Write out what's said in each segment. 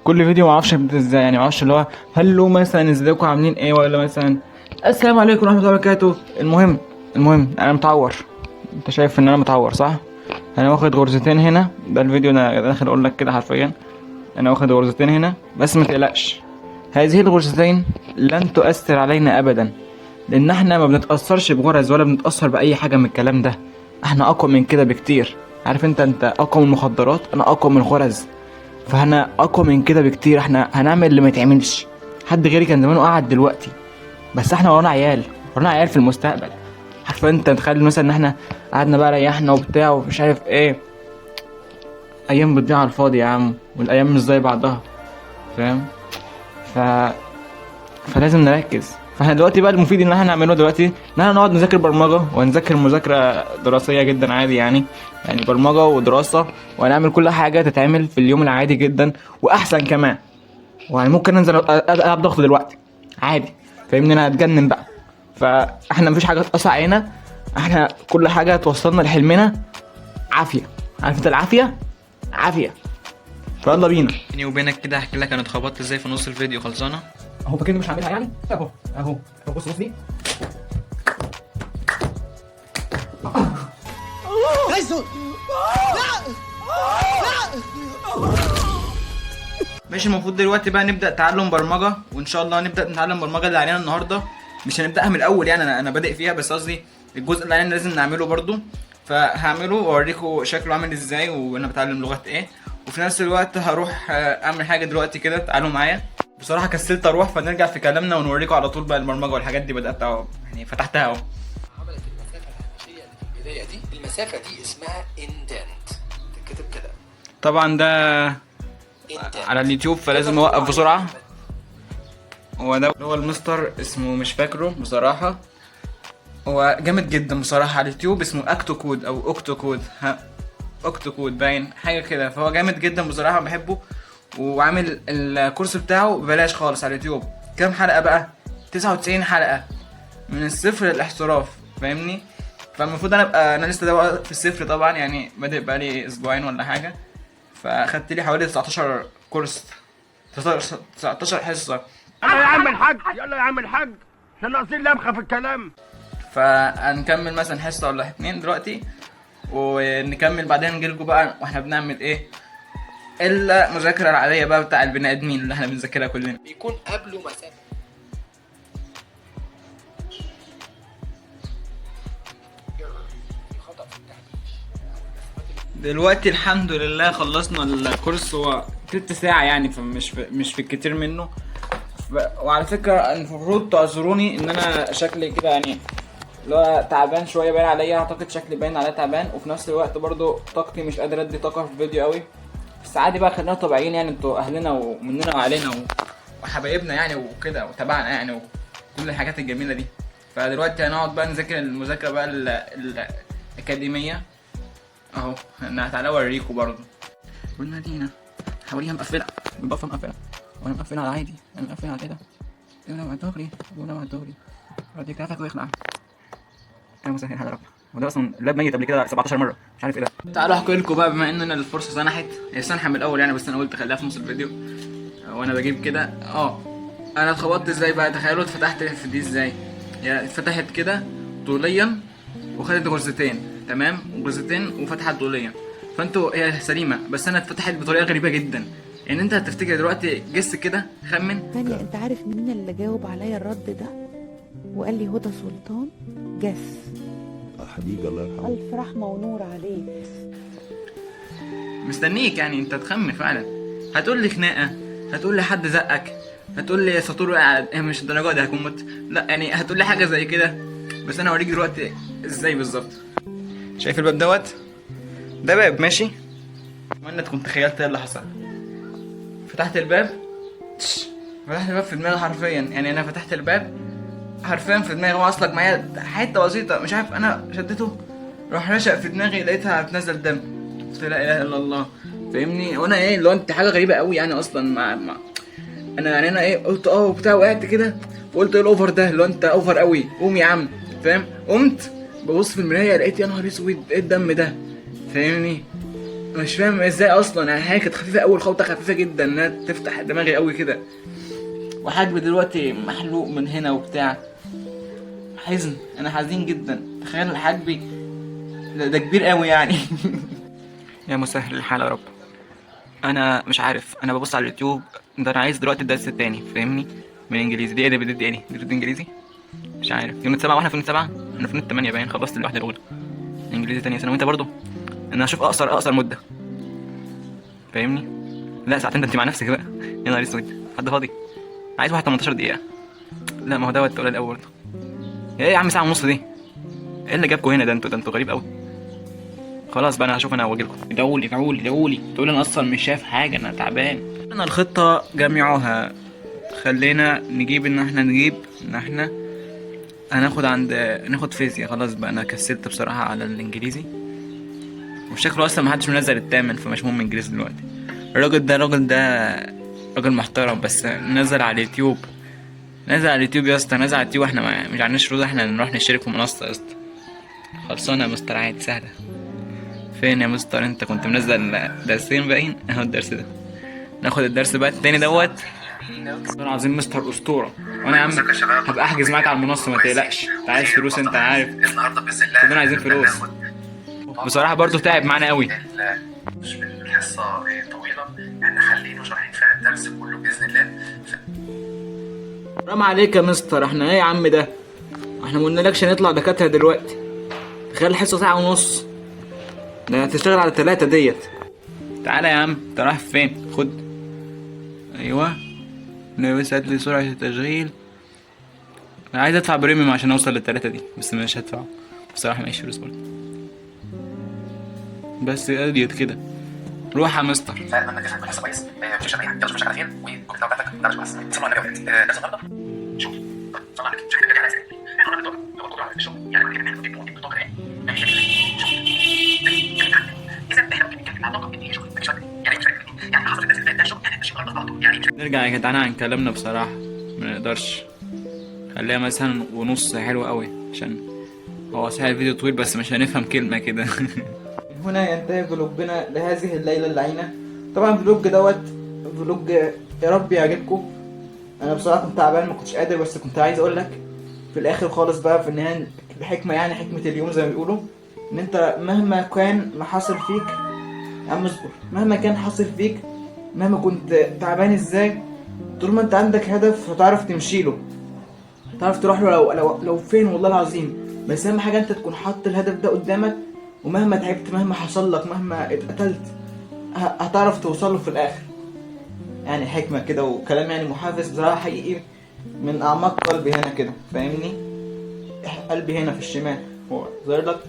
كل فيديو معرفش ابدا ازاي، يعني معرفش اللي هو هلو مثلا ازيكم عاملين ايه، ولا مثلا السلام عليكم ورحمه الله وبركاته. المهم انا متعور. انت شايف ان انا متعور صح؟ انا واخد غرزتين هنا، ده الفيديو انا داخل اقول لك كده حرفيا. انا واخد غرزتين هنا بس ما تقلقش، هذه الغرزتين لن تؤثر علينا ابدا، لان احنا ما بنتاثرش بغرز ولا بنتاثر باي حاجه من الكلام ده. احنا اقوى من كده بكتير. عارف انت اقوى من المخدرات، انا اقوى من الغرز. فاحنا اقوى من كده بكتير، احنا هنعمل اللي ما يتعملش. حد غيري كان زمانه قاعد دلوقتي، بس احنا ورانا عيال في المستقبل. عارف انت تخيل مثلا ان احنا قعدنا بقى ريحنا وبتاع ومش عارف ايه، ايام بتضيع على الفاضي يا عم، والايام مش زي بعضها، فاهم؟ ف... فلازم نركز. فاحنا دلوقتي بقى المفيد ان احنا نعمله دلوقتي ان احنا نقعد نذاكر برمجه، ونذاكر مذاكره دراسيه جدا عادي يعني برمجه ودراسه، وهنعمل كل حاجه تتعمل في اليوم العادي جدا واحسن كمان. ويعني ممكن انزل العب ضغط دلوقتي عادي، فاهمني؟ انا هتجنن بقى. فاحنا مفيش حاجه تقطع علينا، احنا كل حاجه توصلنا لحلمنا عافيه. عارف انت العافيه عافيه. فيلا بينا. بيني وبينك كده احكي لك انا اتخبطت ازاي في نص الفيديو. خلصانه اهو، فاكرني مش هعملها يعني؟ اهو بص دي. ماشي، المفروض دلوقتي بقى نبدا تعلم برمجه، وان شاء الله نبدا نتعلم برمجه اللي علينا النهارده. مش هنبداها من الاول يعني، انا بادئ فيها، بس قصدي الجزء اللي علينا لازم نعمله برضو. فهعمله واوريكم شكله عامل ازاي وانا بتعلم لغه ايه. وفي نفس الوقت هروح اعمل حاجه دلوقتي كده، تعالوا معايا. بصراحه كسلت اروح، فنرجع في كلامنا ونوريكم على طول بقى البرمجه والحاجات دي بدات اهو، يعني فتحتها اهو. عملت المسافه الهامشيه اللي في البدايه دي، المسافه دي اسمها اندنت، تتكتب كده. طبعا ده على اليوتيوب فلازم اوقف بسرعه. هو ده اللي هو المستر اسمه مش فاكره بصراحه، هو جامد جدا بصراحه على اليوتيوب، اسمه اكتو كود او اوكتو كود، اوكتو كود باين حاجه كده. فهو جامد جدا بصراحه بحبه، وعامل الكورس بتاعه ببلاش خالص على اليوتيوب. كام حلقه بقى؟ 99 حلقه من الصفر للاحتراف، فاهمني؟ فالمفروض انا لسه ده في الصفر طبعا، يعني بادئ بقالي اسبوعين ولا حاجه. فاخدت لي حوالي 19 كورس، 19 حصه. يلا يا عم الحاج، يلا يا عم الحاج، احنا ناقصين لمخه في الكلام. فهنكمل مثلا حصه ولا اتنين دلوقتي، ونكمل بعدين نجيلكوا بقى واحنا بنعمل ايه. المذاكره العاديه بقى بتاع البني ادمين اللي احنا بنذاكرها كلنا، بيكون قبله مسافه. خطأ في التحديد. دلوقتي الحمد لله خلصنا الكورس. هو تلت ساعة يعني، فمش في الكتير منه. وعلى فكرة المفروض تعذروني ان انا شكلي كده يعني اللي هو تعبان شوية، باين عليا، اعتقد شكلي باين عليا تعبان، وفي نفس الوقت برضو طاقتي مش قادر ادي طاقة في الفيديو قوي. بس عادي بقى، خلينا طبيعيين يعني، انتوا اهلنا ومننا وعلينا وحبايبنا يعني وكده وتبعنا يعني، وكل الحاجات الجميلة دي. فدلوقتي هنقعد بقى نذاكر المذاكرة بقى الأكاديمية اهو. انا تعالى اوريكم برضه. والمدينه حواليها مقفله، البفه مقفله، وانا مقفل على عادي، انا مقفل على كده. انا مع الدغري ولا مع الدغري، اديك كافك ويخلع. انا مسهل هذا رب. وده اصلا اللاب ميت قبل كده 17 مره، مش عارف ايه ده. تعالوا احكي لكم بقى، بما ان انا الفرصه سنحت، هي سنحه من الاول يعني، بس انا قلت خليها في نص الفيديو وانا بجيب كده. انا اتخبطت ازاي بقى؟ تخيلوا اتفتحت في دي ازاي. هي اتفتحت كده طوليا، وخدت غرزتين تمام، غرزتين وفتحت طوليا. فانتوا هي سليمه، بس انا اتفتحت بطريقه غريبه جدا. يعني انت هتفتكر دلوقتي جس كده، خمن. ثانية، انت عارف مين اللي جاوب عليا الرد ده وقال لي هدى سلطان؟ جس. حبيبي الله يرحمه. الف رحمة ونور عليه. مستنيك يعني انت تخمن فعلا. هتقول لي خناقه، هتقول لي حد زقك، هتقول لي سطور وقع. مش الدرجه دي هكون مت، لا يعني هتقول لي حاجه زي كده. بس انا هوريك دلوقتي ازاي بالظبط. شايف الباب دوت؟ ده باب ماشي. اتمنى تكون تخيلت ايه اللي حصل. فتحت الباب في دماغي حرفيا، يعني انا فتحت الباب حرفيا في دماغي. هو اصلك معايا حته بسيطه مش عارف، انا شدته راح رشق في دماغي، لقيتها بتنزل دم. قلت لا اله الا الله، فاهمني؟ وانا ايه اللي هو انت حاجه غريبه قوي يعني اصلا مع انا يعني انا ايه قلت وبتاع، وقعت كده وقلت ايه الاوفر ده اللي هو انت اوفر قوي، قوم يا عم، فاهم؟ قمت ببص في المرايه لقيت يا نهار اسود ايه الدم ده، فاهمني؟ مش فاهم ازاي اصلا، يعني هي كانت خفيفه، اول خبطه خفيفه جدا انها تفتح دماغي قوي كده، وحاجبي دلوقتي محلوق من هنا وبتاع. حزن، انا حزين جدا. تخيل حاجبي ده كبير قوي يعني. يا مسهل الحال يا رب. انا مش عارف، انا ببص على اليوتيوب ده، انا عايز دلوقتي الدرس التاني فاهمني، من انجليزي. دي ايه ده؟ دي ايه دي انجليزي؟ مش عارف. يونت 7 واحنا في يونت 7، انا في يونت 8 باين، خلصت الواحده الاولى. انجليزي تانية سنه، وانت برضو. انا هشوف اقصر مده فاهمني. لا ساعتين ده انت مع نفسك بقى. يا نهار اسود، حد فاضي؟ عايز واحد 18 دقيقه. لا ما هو دوت قليل قوي برضه. ايه يا عم ساعه ونص دي؟ ايه اللي جابكوا هنا؟ ده انتوا غريب قوي. خلاص بقى انا هشوف انا واجيلكم. ادعوا لي تقول انا اصلا مش شايف حاجه، انا تعبان. انا الخطه جميعها خلينا نجيب ان احنا ناخد فيزياء. خلاص بقى انا كسلت بصراحه على الانجليزي، وشكله اصلا محدش منزل التامن، فمش مهم انجليزي دلوقتي. الراجل ده راجل محترم، بس نزل على اليوتيوب يا اسطى، نزل على اليوتيوب. احنا مش عندناش روز، احنا نروح نشترك في منصه يا اسطى. خلصانه يا مستر، عادي سهله. فين يا مستر؟ انت كنت منزل درسين باين، اهو الدرس ده. ناخد الدرس بقى التاني دوت. والله العظيم مستر اسطوره. وانا يا عم هبقى احجز معاك على المنصه، ما تقلقش. انت عايز فلوس، انت عارف النهارده باذن الله كلنا عايزين فلوس. بصراحه برضو تعب معانا قوي. مش الحصه طويله، احنا خلينا شارحين فيها الدرس كله باذن الله. حرام عليك يا مستر، احنا ايه يا عم ده؟ احنا ما قلنالكش نطلع دكاتره دلوقتي. تخيل الحصه ساعه ونص، ده هتشتغل على 3 ديت. تعالى يا عم، انت رايح فين؟ خد. ايوه بس هات لي سرعه التشغيل. انا عايز ادفع بريميوم عشان اوصل لل3 دي، بس مش هدفع بصراحه، معيش فلوس برضه. بس اديت كده. روح يا مستر. فاتمنى تفهم الحصه كويس. مفيش اي حاجه، يلا شوف شغال فين، والكمبيوتر بتاعتك درس بس. صلوا على النبي. درس النهارده شوف، صلوا على النبي. شوف كده عايز ايه؟ احنا قلنا لو الدكتور عايز الشغل يعني كده احنا بنجيب الدكتور ايه؟ ماشي شوف. اذا احنا بنتكلم عن نقطه ايه؟ شوف يعني حصل الدرس ده شغل، يعني مش النهارده يعني. نرجع يا جدعان عن كلامنا بصراحه، ما نقدرش. خليها مثلا ونص، حلو قوي، عشان هو صحيح الفيديو طويل بس مش هنفهم كلمه كده. هنا ينتهي فلوجنا لهذه الليله اللعينه. طبعا الفلوج دوت فلوج يا رب يعجبكم. انا بصراحه كنت تعبان، ما كنتش قادر، بس كنت عايز اقول لك في الاخر خالص بقى، في النهايه الحكمه، يعني حكمه اليوم زي ما بيقولوا، ان انت مهما كان ما حصل فيك يا عم اصبر، مهما كان حصل فيك، مهما كنت تعبان ازاي، طول ما انت عندك هدف هتعرف تمشيله، تعرف تروح له لو فين والله العظيم. بس اهم حاجه انت تكون حاطط الهدف ده قدامك، ومهما تعبت، مهما حصل لك، مهما اتقتلت، هتعرف توصل له في الاخر. يعني حكمه كده وكلام يعني محفز بصراحه، حقيقي من اعماق قلبي هنا كده فاهمني. قلبي هنا في الشمال هو ظاهر لك.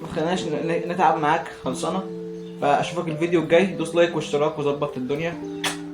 ما خليناش نتعب معاك، خلصانه. فاشوفك الفيديو الجاي، دوس لايك واشتراك وظبط الدنيا.